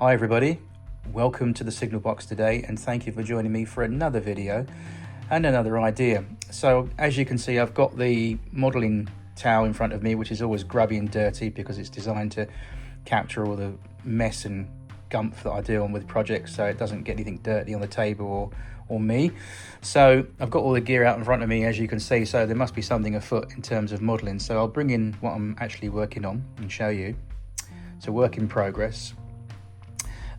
Hi everybody, welcome to the Signal Box today, and thank you for joining me for another video and another idea. So as you can see, I've got the modelling towel in front of me, which is always grubby and dirty because it's designed to capture all the mess and gumph that I do on with projects, so it doesn't get anything dirty on the table or me. So I've got all the gear out in front of me, as you can see, so there must be something afoot in terms of modelling. So I'll bring in what I'm actually working on and show you. It's a work in progress.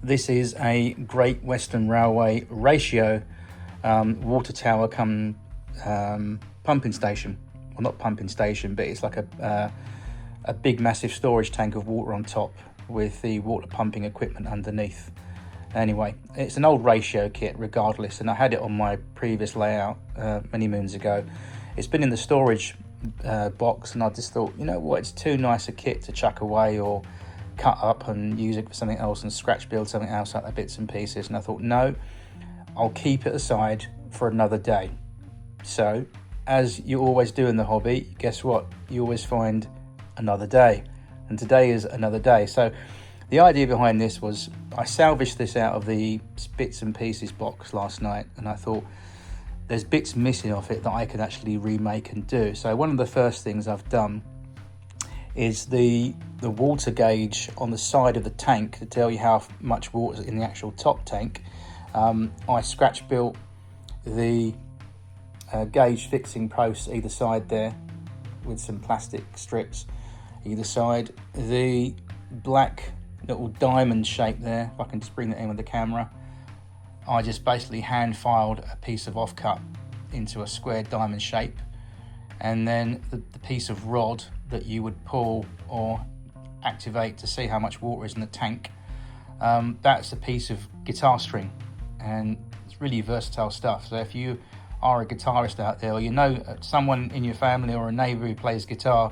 This is a Great Western Railway ratio water tower come pumping station. Well, not pumping station, but it's like a big massive storage tank of water on top with the water pumping equipment underneath. Anyway, it's an old ratio kit regardless, and I had it on my previous layout many moons ago. It's been in the storage box, and I just thought, you know what, it's too nice a kit to chuck away or cut up and use it for something else and scratch build something else out of bits and pieces. And I thought, no, I'll keep it aside for another day. So as you always do in the hobby, guess what, you always find another day, and today is another day. So the idea behind this was, I salvaged this out of the bits and pieces box last night, and I thought there's bits missing off it that I can actually remake and do. So one of the first things I've done is the water gauge on the side of the tank to tell you how much water is in the actual top tank. I scratch built the gauge fixing posts either side there with some plastic strips either side. The black little diamond shape there, if I can just bring that in with the camera, I just basically hand filed a piece of offcut into a square diamond shape, and then the piece of rod that you would pull or activate to see how much water is in the tank, that's a piece of guitar string, and it's really versatile stuff. So if you are a guitarist out there, or you know someone in your family or a neighbour who plays guitar,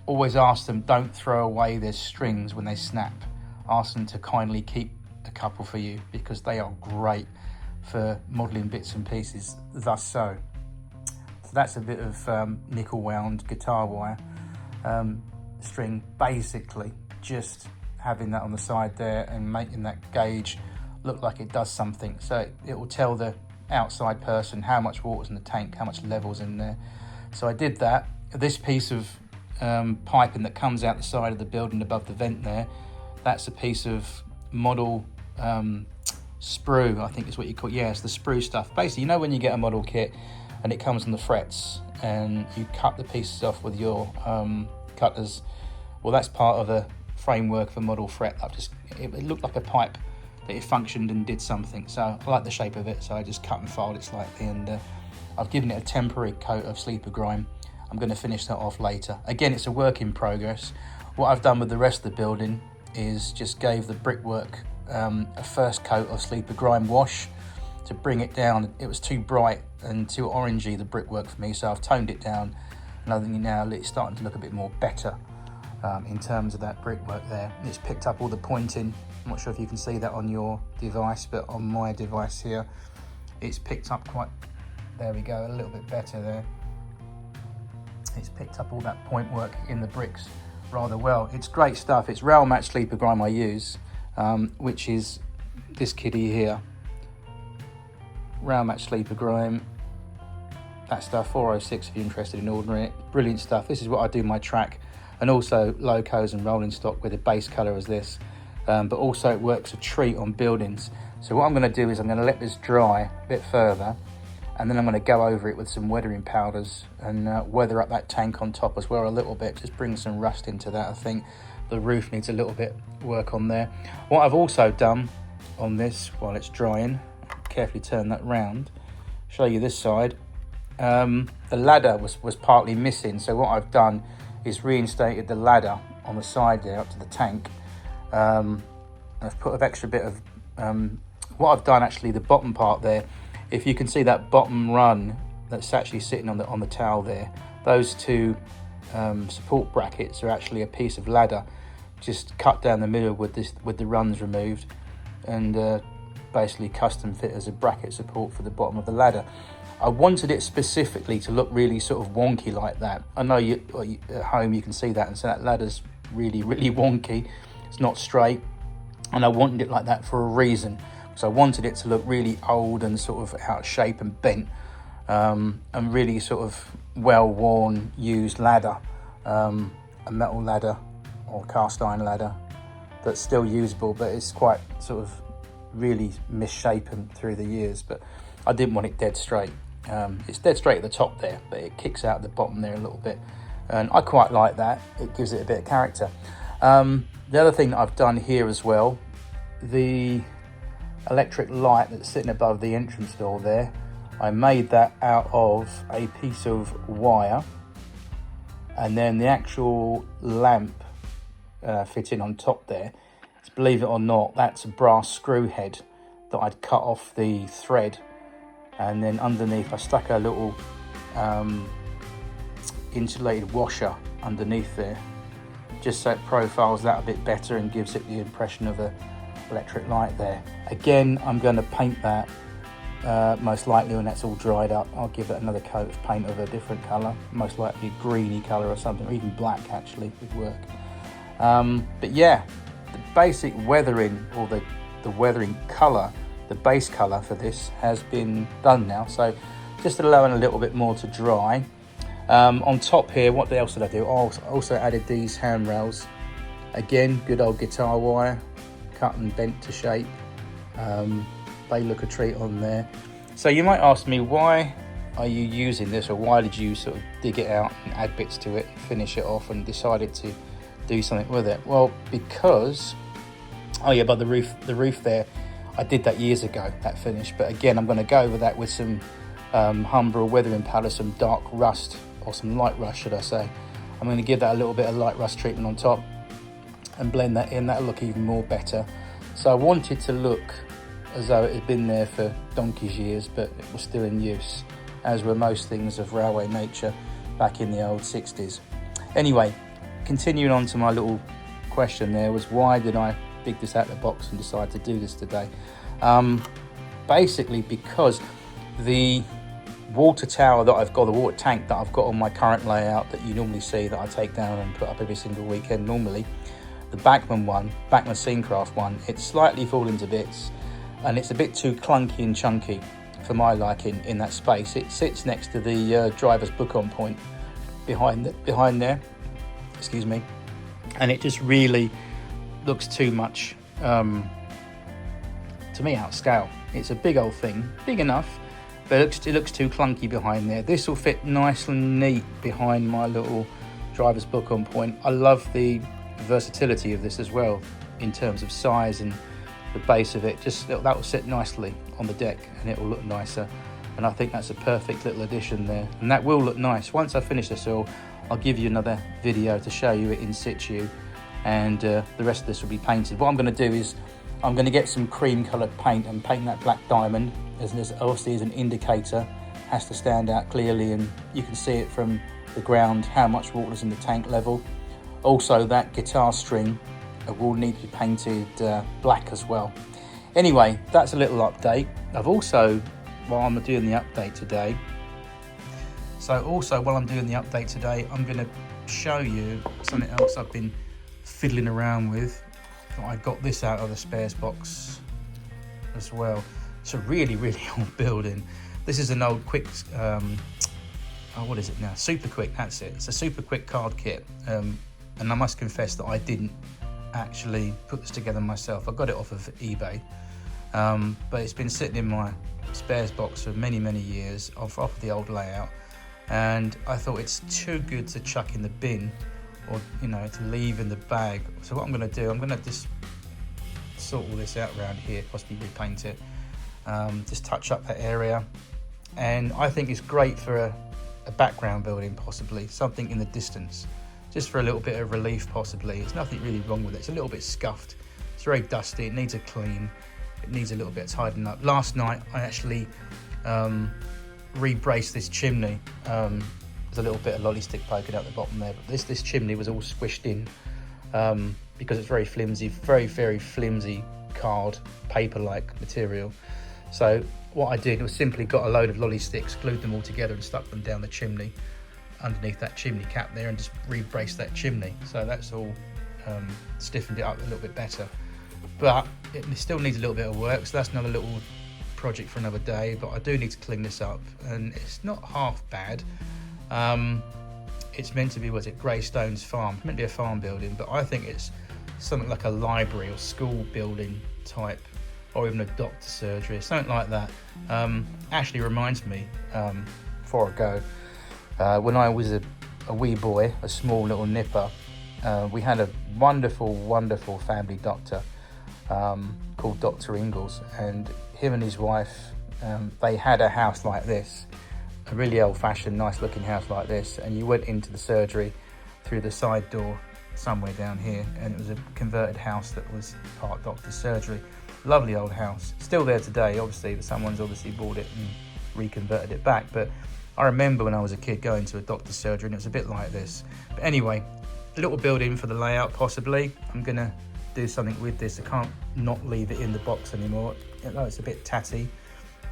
always ask them, don't throw away their strings when they snap. Ask them to kindly keep a couple for you, because they are great for modelling bits and pieces. Thus so that's a bit of nickel wound guitar wire string, basically just having that on the side there and making that gauge look like it does something. So it will tell the outside person how much water's in the tank, how much level's in there. So I did that. This piece of piping that comes out the side of the building above the vent there, that's a piece of model sprue, I think is what you call it. Yeah, it's the sprue stuff. Basically, you know when you get a model kit and it comes on the frets and you cut the pieces off with your cutters, well, that's part of a framework for model fret. It looked like a pipe that it functioned and did something, so I like the shape of it, so I just cut and filed it slightly, and I've given it a temporary coat of sleeper grime. I'm going to finish that off later. Again, it's a work in progress. What I've done with the rest of the building is just gave the brickwork a first coat of sleeper grime wash to bring it down. It was too bright and too orangey, the brickwork, for me, so I've toned it down, and I think now it's starting to look a bit more better in terms of that brickwork there. It's picked up all the pointing. I'm not sure if you can see that on your device, but on my device here, it's picked up quite, there we go, a little bit better there. It's picked up all that point work in the bricks rather well. It's great stuff. It's rail match sleeper grime I use, which is this kitty here. Rail match sleeper grime, that stuff, 406 if you're interested in ordering it. Brilliant stuff. This is what I do my track, and also locos and rolling stock with a base colour as this, but also it works a treat on buildings. So what I'm going to do is I'm going to let this dry a bit further, and then I'm going to go over it with some weathering powders and weather up that tank on top as well a little bit, just bring some rust into that. I think the roof needs a little bit work on there. What I've also done on this while it's drying, carefully turn that round, show you this side. The ladder was partly missing, so what I've done is reinstated the ladder on the side there up to the tank. I've put an extra bit of what I've done, actually, the bottom part there, if you can see that bottom run that's actually sitting on the towel there, those two support brackets are actually a piece of ladder just cut down the middle with the runs removed, and basically custom fit as a bracket support for the bottom of the ladder. I wanted it specifically to look really sort of wonky like that. I know you at home you can see that, and so that ladder's really wonky. It's not straight. and I wanted it like that for a reason. So I wanted it to look really old and sort of out of shape and bent, and really sort of well-worn, used ladder, a metal ladder or cast iron ladder that's still usable, but it's quite sort of really misshapen through the years. But I didn't want it dead straight. It's dead straight at the top there, but it kicks out the bottom there a little bit, and I quite like that. It gives it a bit of character. The other thing that I've done here as well, the electric light that's sitting above the entrance door there, I made that out of a piece of wire, and then the actual lamp fitting on top there, believe it or not, that's a brass screw head that I'd cut off the thread, and then underneath I stuck a little insulated washer underneath there, just so it profiles that a bit better and gives it the impression of a electric light there. Again, I'm going to paint that most likely when that's all dried up. I'll give it another coat of paint of a different colour, most likely a greeny colour or something, or even black actually would work. But yeah, the basic weathering, or the weathering colour, the base colour for this has been done now, so just allowing a little bit more to dry. On top here, what else did I do? I also added these handrails. Again, good old guitar wire, cut and bent to shape. They look a treat on there. So you might ask me, why are you using this, or why did you sort of dig it out and add bits to it, finish it off, and decided to do something with it? Well, because, oh yeah, by the roof there, I did that years ago, that finish. But again, I'm going to go over that with some Humber weathering powder, some dark rust, or some light rust should I say. I'm going to give that a little bit of light rust treatment on top and blend that in. That'll look even more better. So I wanted to look as though it had been there for donkey's years, but it was still in use, as were most things of railway nature back in the old 60s. Anyway, continuing on to my little question there, was why did I dig this out of the box and decide to do this today? Basically because the water tower that I've got, the water tank that I've got on my current layout that you normally see, that I take down and put up every single weekend normally, the Bachmann Scenecraft one, it's slightly fallen to bits, and it's a bit too clunky and chunky for my liking in that space. It sits next to the driver's book-on point behind there, excuse me, and it just really looks too much, to me, out of scale. It's a big old thing, big enough, but it looks too clunky behind there. This will fit nice and neat behind my little driver's book-on point. I love the versatility of this as well, in terms of size and the base of it. Just that will sit nicely on the deck and it will look nicer, and I think that's a perfect little addition there, and that will look nice. Once I finish this all, I'll give you another video to show you it in situ, and the rest of this will be painted. What I'm going to do is I'm going to get some cream coloured paint and paint that black diamond, as this obviously is an indicator, has to stand out clearly and you can see it from the ground how much water's in the tank level. Also, that guitar string will need to be painted black as well. Anyway, that's a little update. I've also, while I'm doing the update today, I'm going to show you something else I've been fiddling around with. I got this out of the spares box as well. It's a really, really old building. This is an old quick, what is it now? Super Quick, that's it. It's a Super Quick card kit. And I must confess that I didn't actually put this together myself. I got it off of eBay, but it's been sitting in my spares box for many, many years off of the old layout, and I thought it's too good to chuck in the bin, or to leave in the bag. So what I'm going to do, I'm going to just sort all this out around here, possibly repaint it, just touch up that area, and I think it's great for a background building, possibly something in the distance, just for a little bit of relief possibly. There's nothing really wrong with it. It's a little bit scuffed, it's very dusty, it needs a clean, it needs a little bit of tidying up. Last night I actually re-braced this chimney. There's a little bit of lolly stick poking out the bottom there, but this chimney was all squished in because it's very flimsy, very, very flimsy card, paper-like material. So what I did was simply got a load of lolly sticks, glued them all together and stuck them down the chimney, underneath that chimney cap there, and just re-braced that chimney. So that's all stiffened it up a little bit better. but it still needs a little bit of work, so that's another little project for another day. But I do need to clean this up, and it's not half bad. It's meant to be, was it Greystone's farm? It's meant to be a farm building, but I think it's something like a library or school building type, or even a doctor's surgery, something like that. Actually reminds me, before I go, when I was a wee boy, a small little nipper, we had a wonderful family doctor called Dr. Ingalls, and him and his wife, they had a house like this, a really old-fashioned, nice-looking house like this, and you went into the surgery through the side door somewhere down here, and it was a converted house that was part doctor's surgery. Lovely old house, still there today, obviously, but someone's obviously bought it and reconverted it back. But I remember when I was a kid going to a doctor's surgery, and it was a bit like this. But anyway, a little build-in for the layout, possibly. I'm gonna do something with this. I can't not leave it in the box anymore. Although it's a bit tatty,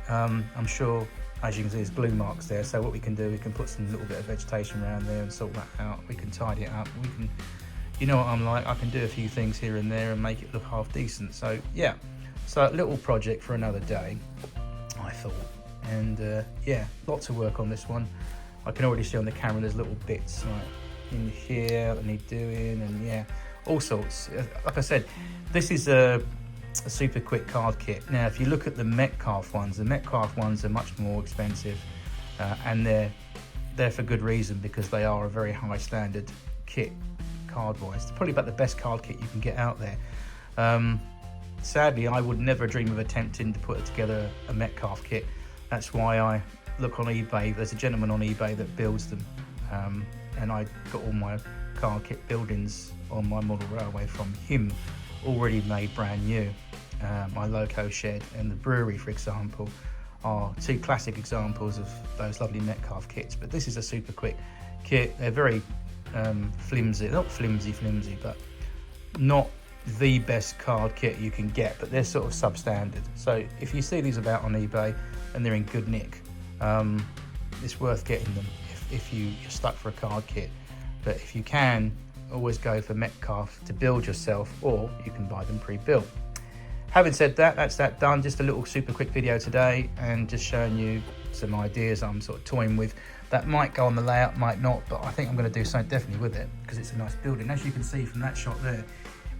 I'm sure, as you can see, there's glue marks there. So what we can do, we can put some little bit of vegetation around there and sort that out. We can tidy it up. We can, you know what I'm like, I can do a few things here and there and make it look half decent. So yeah, so a little project for another day, I thought. And yeah, lots of work on this one. I can already see on the camera there's little bits like in here that need doing, and yeah, all sorts. Like I said, this is a super quick card kit. Now, if you look at the Metcalf ones are much more expensive, and they're for good reason, because they are a very high standard kit card-wise. It's probably about the best card kit you can get out there. Sadly, I would never dream of attempting to put together a Metcalf kit. That's why I look on eBay. There's a gentleman on eBay that builds them, and I got all my card kit buildings on my model railway from him, already made brand new. My loco shed and the brewery, for example, are two classic examples of those lovely Metcalf kits. But this is a super quick kit. They're very flimsy, not flimsy, but not the best card kit you can get, but they're sort of substandard. So if you see these about on eBay and they're in good nick, it's worth getting them if you're stuck for a card kit. But if you can, always go for Metcalf to build yourself, or you can buy them pre-built. Having said that, that's that done. Just a little super quick video today, and just showing you some ideas I'm sort of toying with that might go on the layout, might not, but I think I'm going to do something definitely with it, because it's a nice building. As you can see from that shot there,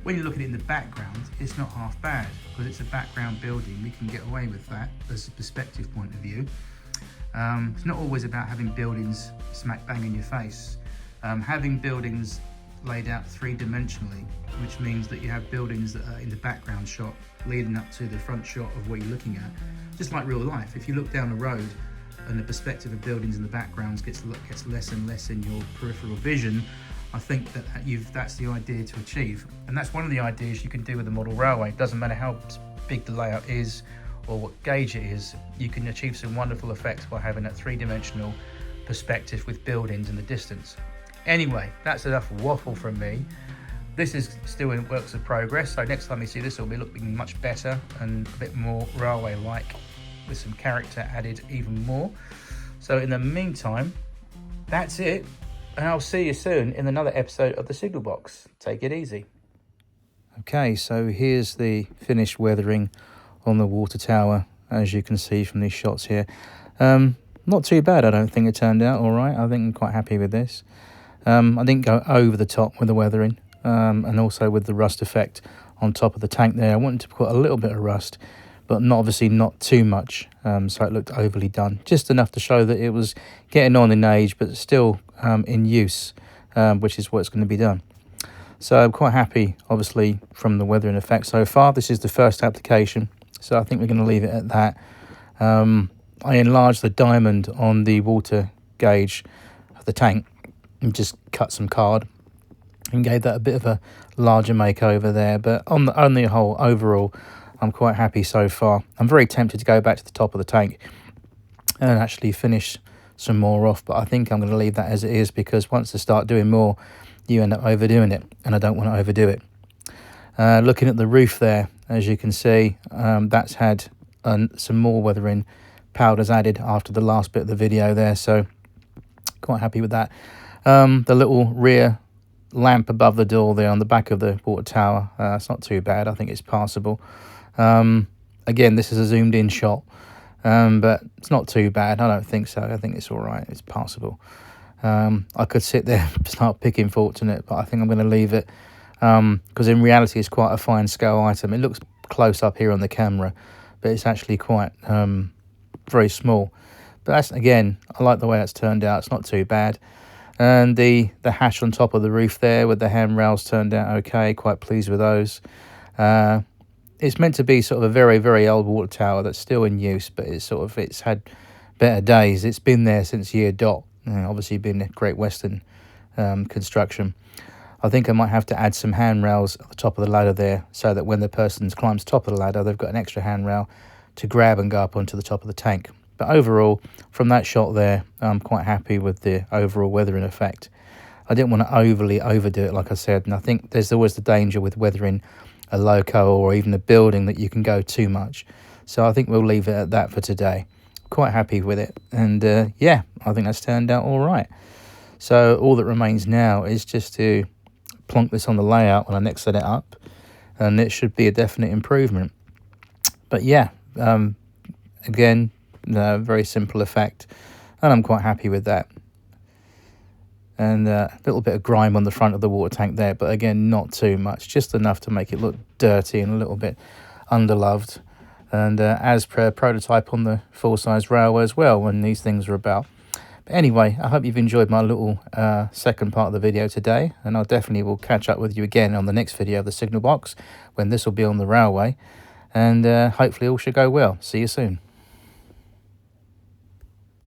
when you look at it in the background, it's not half bad, because it's a background building. We can get away with that as a perspective point of view. It's not always about having buildings smack bang in your face. Having buildings laid out three-dimensionally, which means that you have buildings that are in the background shot leading up to the front shot of what you're looking at, just like real life. If you look down the road and the perspective of buildings in the backgrounds gets less and less in your peripheral vision, I think that that's the idea to achieve. And that's one of the ideas you can do with the model railway. It doesn't matter how big the layout is or what gauge it is, you can achieve some wonderful effects by having that three-dimensional perspective with buildings in the distance. Anyway, that's enough waffle from me. This is still in works of progress, so next time you see this, it'll be looking much better and a bit more railway-like, with some character added even more. So in the meantime, that's it, and I'll see you soon in another episode of the Signal Box. Take it easy. Okay, so here's the finished weathering on the water tower, as you can see from these shots here. Not too bad, I don't think it turned out all right. I think I'm quite happy with this. I didn't go over the top with the weathering, and also with the rust effect on top of the tank there. I wanted to put a little bit of rust, but obviously not too much, so it looked overly done. Just enough to show that it was getting on in age, but still in use, which is what's going to be done. So I'm quite happy, obviously, from the weathering effect so far. This is the first application, so I think we're going to leave it at that. I enlarged the diamond on the water gauge of the tank and just cut some card and gave that a bit of a larger makeover there. But on the whole, overall, I'm quite happy so far. I'm very tempted to go back to the top of the tank and actually finish some more off, but I think I'm going to leave that as it is, because once I start doing more, you end up overdoing it, and I don't want to overdo it. Looking at the roof there, as you can see, that's had some more weathering powders added after the last bit of the video there, so quite happy with that. The little rear lamp above the door there on the back of the water tower. It's not too bad. I think it's passable. Again, this is a zoomed in shot, but it's not too bad. I don't think so. I think it's all right. It's passable. I could sit there and start picking faults in it, but I think I'm going to leave it, because in reality it's quite a fine scale item. It looks close up here on the camera, but it's actually quite very small. But that's, again, I like the way that's turned out. It's not too bad. And the hash on top of the roof there with the handrails turned out okay. Quite pleased with those. It's meant to be sort of a very, very old water tower that's still in use, but it's had better days. It's been there since year dot. Obviously been a Great Western construction. I think I might have to add some handrails at the top of the ladder there, so that when the person climbs top of the ladder, they've got an extra handrail to grab and go up onto the top of the tank. But overall, from that shot there, I'm quite happy with the overall weathering effect. I didn't want to overly overdo it, like I said, and I think there's always the danger with weathering a loco or even a building that you can go too much. So I think we'll leave it at that for today. Quite happy with it, and yeah, I think that's turned out all right. So all that remains now is just to plonk this on the layout when I next set it up, and it should be a definite improvement. But yeah, again, very simple effect, and I'm quite happy with that. And a little bit of grime on the front of the water tank there, but again, not too much, just enough to make it look dirty and a little bit underloved. And as per prototype on the full-size railway as well, when these things are about. But anyway, I hope you've enjoyed my little second part of the video today, and I definitely will catch up with you again on the next video of the signal box, when this will be on the railway, and hopefully all should go well. See you soon.